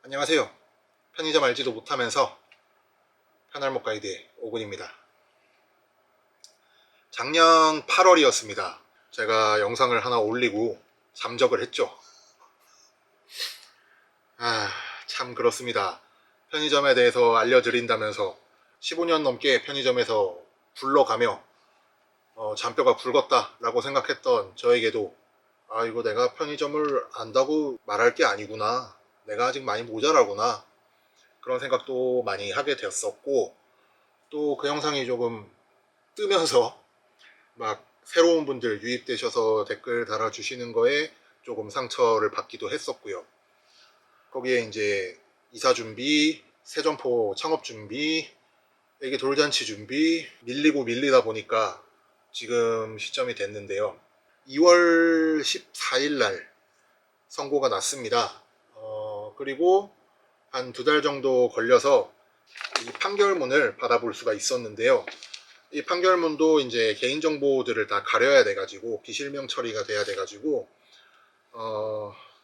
안녕하세요. 편의점 알지도 못하면서 편할목 가이드의 오근입니다. 작년 8월이었습니다. 제가 영상을 하나 올리고 잠적을 했죠. 참 그렇습니다. 편의점에 대해서 알려드린다면서 15년 넘게 편의점에서 굴러가며 잔뼈가 굵었다 라고 생각했던 저에게도 이거 내가 편의점을 안다고 말할 게 아니구나, 내가 아직 많이 모자라구나, 그런 생각도 많이 하게 되었었고, 또 그 영상이 조금 뜨면서 막 새로운 분들 유입되셔서 댓글 달아주시는 거에 조금 상처를 받기도 했었고요. 거기에 이제 이사 준비, 새점포 창업 준비, 애기 돌잔치 준비 밀리고 밀리다 보니까 지금 시점이 됐는데요. 2월 14일 날 선고가 났습니다. 그리고 한 2달 정도 걸려서 이 판결문을 받아볼 수가 있었는데요. 이 판결문도 이제 개인정보들을 다 가려야 돼가지고 비실명 처리가 돼야 돼가지고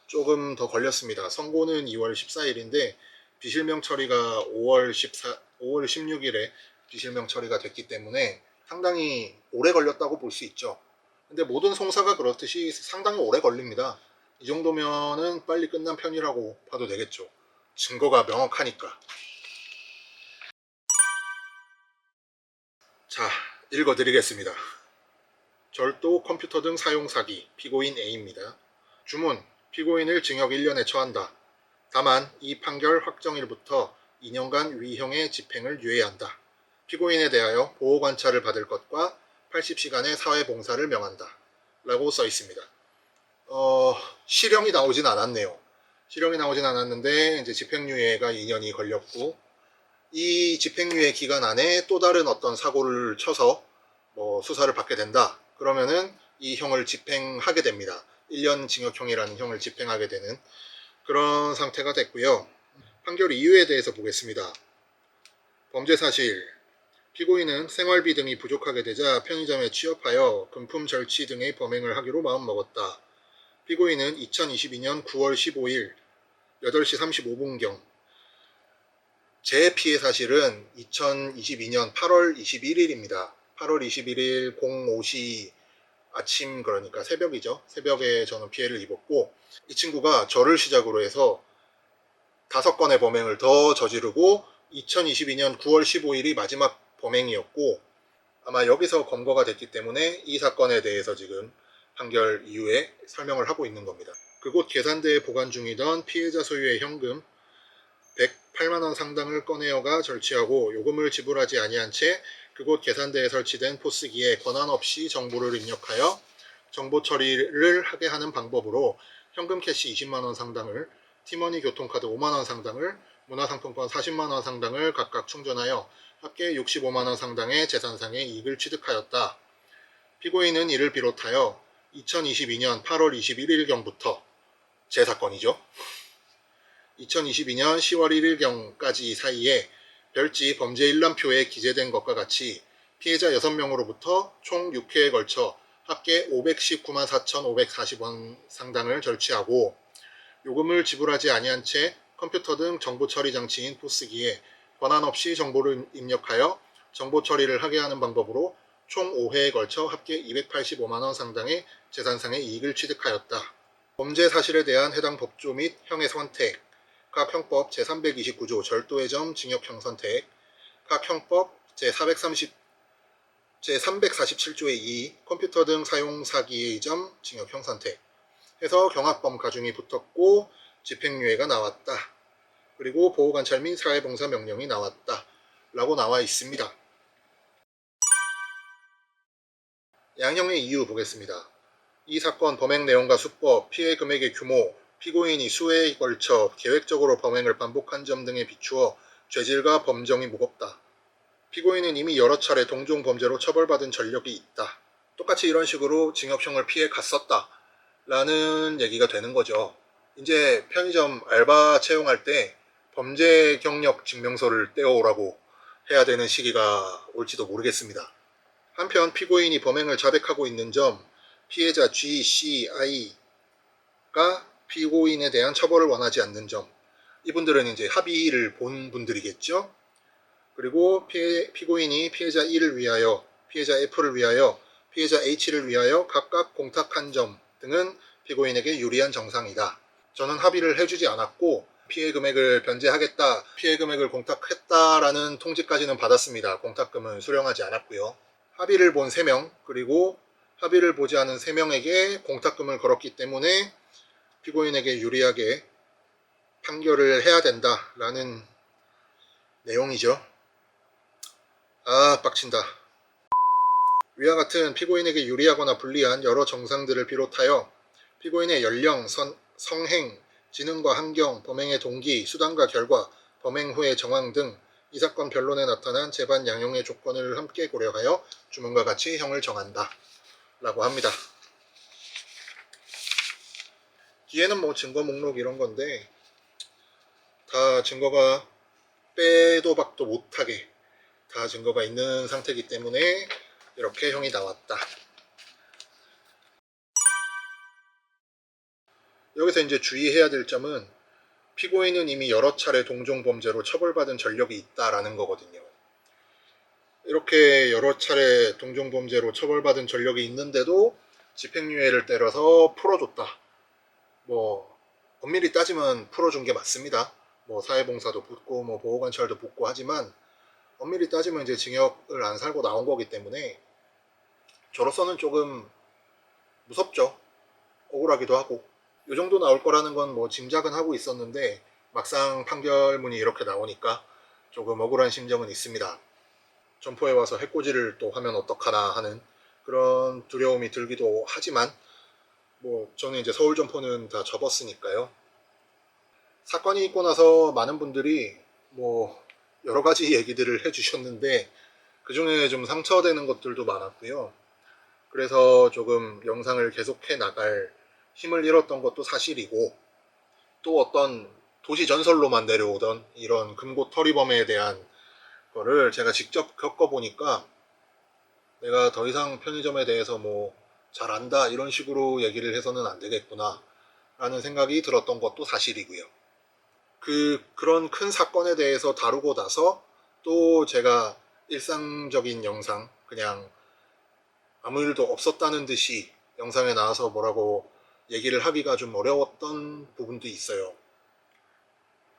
조금 더 걸렸습니다. 선고는 2월 14일인데 비실명 처리가 5월 16일에 비실명 처리가 됐기 때문에 상당히 오래 걸렸다고 볼 수 있죠. 근데 모든 송사가 그렇듯이 상당히 오래 걸립니다. 이 정도면은 빨리 끝난 편이라고 봐도 되겠죠. 증거가 명확하니까. 자, 읽어드리겠습니다. 절도 컴퓨터 등 사용 사기, 피고인 A입니다. 주문, 피고인을 징역 1년에 처한다. 다만 이 판결 확정일부터 2년간 위형의 집행을 유예한다. 피고인에 대하여 보호관찰을 받을 것과 80시간의 사회봉사를 명한다. 라고 써 있습니다. 실형이 나오진 않았네요. 실형이 나오진 않았는데 이제 집행유예가 2년이 걸렸고, 이 집행유예 기간 안에 또 다른 어떤 사고를 쳐서 수사를 받게 된다. 그러면은 이 형을 집행하게 됩니다. 1년 징역형이라는 형을 집행하게 되는 그런 상태가 됐고요. 판결 이유에 대해서 보겠습니다. 범죄 사실, 피고인은 생활비 등이 부족하게 되자 편의점에 취업하여 금품 절취 등의 범행을 하기로 마음먹었다. 피고인은 2022년 9월 15일 8시 35분경, 제 피해 사실은 2022년 8월 21일입니다. 8월 21일 05시 아침, 그러니까 새벽이죠. 새벽에 저는 피해를 입었고, 이 친구가 저를 시작으로 해서 5건의 범행을 더 저지르고 2022년 9월 15일이 마지막 범행이었고, 아마 여기서 검거가 됐기 때문에 이 사건에 대해서 지금 판결 이후에 설명을 하고 있는 겁니다. 그곳 계산대에 보관 중이던 피해자 소유의 현금 108만원 상당을 꺼내어가 절취하고 요금을 지불하지 아니한 채 그곳 계산대에 설치된 포스기에 권한 없이 정보를 입력하여 정보 처리를 하게 하는 방법으로 현금 캐시 20만원 상당을, 티머니 교통카드 5만원 상당을, 문화상품권 40만원 상당을 각각 충전하여 합계 65만원 상당의 재산상의 이익을 취득하였다. 피고인은 이를 비롯하여 2022년 8월 21일경부터, 제 사건이죠, 2022년 10월 1일경까지 사이에 별지 범죄 일람표에 기재된 것과 같이 피해자 6명으로부터 총 6회에 걸쳐 합계 519만 4,540원 상당을 절취하고 요금을 지불하지 아니한 채 컴퓨터 등 정보 처리 장치인 포스기에 권한 없이 정보를 입력하여 정보 처리를 하게 하는 방법으로 총 5회에 걸쳐 합계 285만원 상당의 재산상의 이익을 취득하였다. 범죄 사실에 대한 해당 법조 및 형의 선택, 각 형법 제329조 절도의 점 징역형 선택, 각 형법 제347조의 2 컴퓨터 등 사용 사기의 점 징역형 선택 해서 경합범 가중이 붙었고 집행유예가 나왔다. 그리고 보호관찰 및 사회봉사 명령이 나왔다. 라고 나와 있습니다. 양형의 이유 보겠습니다. 이 사건 범행 내용과 수법, 피해 금액의 규모, 피고인이 수회에 걸쳐 계획적으로 범행을 반복한 점 등에 비추어 죄질과 범정이 무겁다. 피고인은 이미 여러 차례 동종 범죄로 처벌받은 전력이 있다. 똑같이 이런 식으로 징역형을 피해 갔었다 라는 얘기가 되는 거죠. 이제 편의점 알바 채용할 때 범죄 경력 증명서를 떼어오라고 해야 되는 시기가 올지도 모르겠습니다. 한편 피고인이 범행을 자백하고 있는 점, 피해자 G, C, I가 피고인에 대한 처벌을 원하지 않는 점, 이분들은 이제 합의를 본 분들이겠죠. 그리고 피고인이 피해자 E를 위하여, 피해자 F를 위하여, 피해자 H를 위하여 각각 공탁한 점 등은 피고인에게 유리한 정상이다. 저는 합의를 해주지 않았고 피해 금액을 변제하겠다, 피해 금액을 공탁했다라는 통지까지는 받았습니다. 공탁금은 수령하지 않았고요. 합의를 본 3명, 그리고 합의를 보지 않은 3명에게 공탁금을 걸었기 때문에 피고인에게 유리하게 판결을 해야 된다라는 내용이죠. 아, 빡친다. 위와 같은 피고인에게 유리하거나 불리한 여러 정상들을 비롯하여 피고인의 연령, 성행, 지능과 환경, 범행의 동기, 수단과 결과, 범행 후의 정황 등 이 사건 변론에 나타난 재반 양형의 조건을 함께 고려하여 주문과 같이 형을 정한다 라고 합니다. 뒤에는 뭐 증거 목록 이런 건데 다 증거가 빼도 박도 못하게 다 증거가 있는 상태이기 때문에 이렇게 형이 나왔다. 여기서 이제 주의해야 될 점은 피고인은 이미 여러 차례 동종범죄로 처벌받은 전력이 있다라는 거거든요. 이렇게 여러 차례 동종범죄로 처벌받은 전력이 있는데도 집행유예를 때려서 풀어줬다. 뭐 엄밀히 따지면 풀어준 게 맞습니다. 뭐 사회봉사도 붙고 뭐 보호관찰도 붙고 하지만 엄밀히 따지면 이제 징역을 안 살고 나온 거기 때문에 저로서는 조금 무섭죠. 억울하기도 하고. 이 정도 나올 거라는 건 뭐 짐작은 하고 있었는데 막상 판결문이 이렇게 나오니까 조금 억울한 심정은 있습니다. 점포에 와서 해코지를 또 하면 어떡하나 하는 그런 두려움이 들기도 하지만 뭐 저는 이제 서울 점포는 다 접었으니까요. 사건이 있고 나서 많은 분들이 뭐 여러 가지 얘기들을 해주셨는데 그 중에 좀 상처되는 것들도 많았고요. 그래서 조금 영상을 계속해 나갈 힘을 잃었던 것도 사실이고 또 어떤 도시 전설로만 내려오던 이런 금고 털이범에 대한 거를 제가 직접 겪어보니까 내가 더 이상 편의점에 대해서 뭐 잘 안다 이런 식으로 얘기를 해서는 안 되겠구나 라는 생각이 들었던 것도 사실이고요. 그런 큰 사건에 대해서 다루고 나서 또 제가 일상적인 영상 그냥 아무 일도 없었다는 듯이 영상에 나와서 뭐라고 얘기를 하기가 좀 어려웠던 부분도 있어요.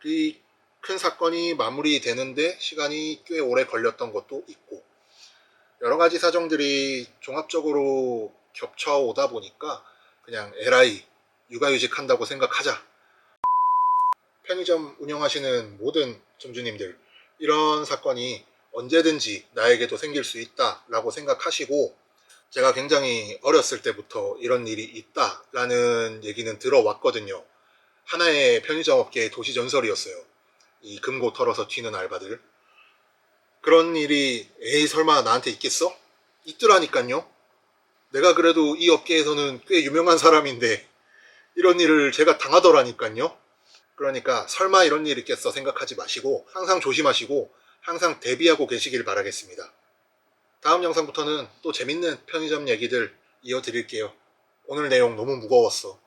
이 큰 사건이 마무리되는데 시간이 꽤 오래 걸렸던 것도 있고 여러 가지 사정들이 종합적으로 겹쳐오다 보니까 그냥 에라이 육아휴직 한다고 생각하자. 편의점 운영하시는 모든 점주님들 이런 사건이 언제든지 나에게도 생길 수 있다라고 생각하시고 제가 굉장히 어렸을 때부터 이런 일이 있다라는 얘기는 들어왔거든요. 하나의 편의점 업계의 도시 전설이었어요. 이 금고 털어서 튀는 알바들. 그런 일이 에이 설마 나한테 있겠어? 있더라니까요. 내가 그래도 이 업계에서는 꽤 유명한 사람인데 이런 일을 제가 당하더라니까요. 그러니까 설마 이런 일 있겠어 생각하지 마시고 항상 조심하시고 항상 대비하고 계시길 바라겠습니다. 다음 영상부터는 또 재밌는 편의점 얘기들 이어드릴게요. 오늘 내용 너무 무거웠어.